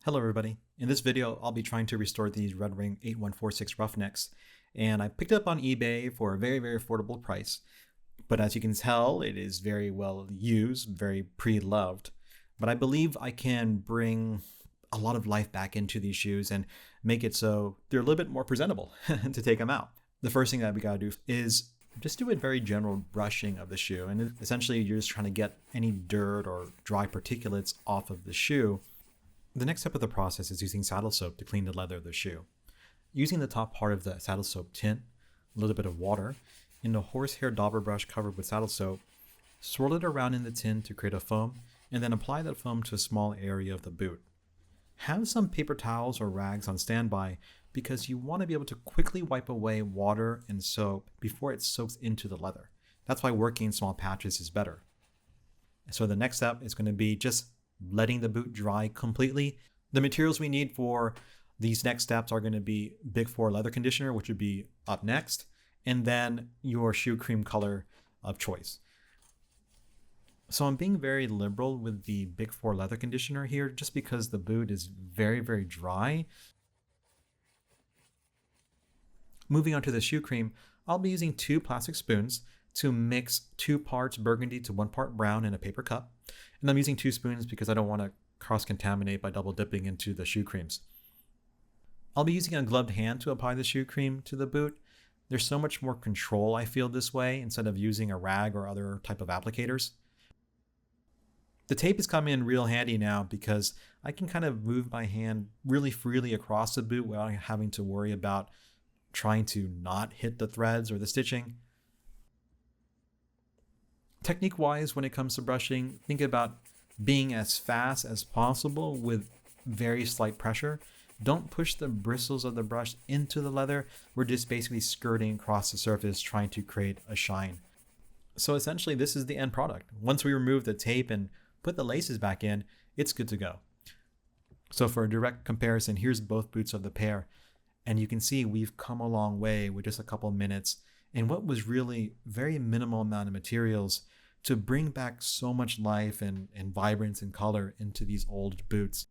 Hello everybody. In this video, I'll be trying to restore these Red Wing 8146 Roughnecks, and I picked it up on eBay for a very affordable price. But as you can tell, it is very well used, very pre-loved. But I believe I can bring a lot of life back into these shoes and make it so they're a little bit more presentable to take them out. The first thing that we gotta do is just do a very general brushing of the shoe, and essentially you're just trying to get any dirt or dry particulates off of the shoe. The next step of the process is using saddle soap to clean the leather of the shoe. Using the top part of the saddle soap tin, a little bit of water, and a horsehair dauber brush covered with saddle soap, swirl it around in the tin to create a foam, and then apply that foam to a small area of the boot. Have some paper towels or rags on standby because you want to be able to quickly wipe away water and soap before it soaks into the leather. That's why working in small patches is better. So the next step is going to be just letting the boot dry completely. The materials we need for these next steps are going to be Big 4 leather conditioner, which would be up next, and then your shoe cream color of choice. So I'm being very liberal with the Big 4 leather conditioner here just because the boot is very dry. Moving on to the shoe cream, I'll be using 2 plastic spoons to mix 2 parts burgundy to 1 part brown in a paper cup. And I'm using 2 spoons because I don't want to cross-contaminate by double dipping into the shoe creams. I'll be using a gloved hand to apply the shoe cream to the boot. There's so much more control I feel this way instead of using a rag or other type of applicators. The tape is coming in real handy now because I can kind of move my hand really freely across the boot without having to worry about trying to not hit the threads or the stitching. Technique-wise, when it comes to brushing, think about being as fast as possible with very slight pressure. Don't push the bristles of the brush into the leather. We're just basically skirting across the surface trying to create a shine. So essentially, this is the end product. Once we remove the tape and put the laces back in, it's good to go. So for a direct comparison, here's both boots of the pair. And you can see we've come a long way with just a couple minutes in what was really very minimal amount of materials to bring back so much life and vibrance and color into these old boots.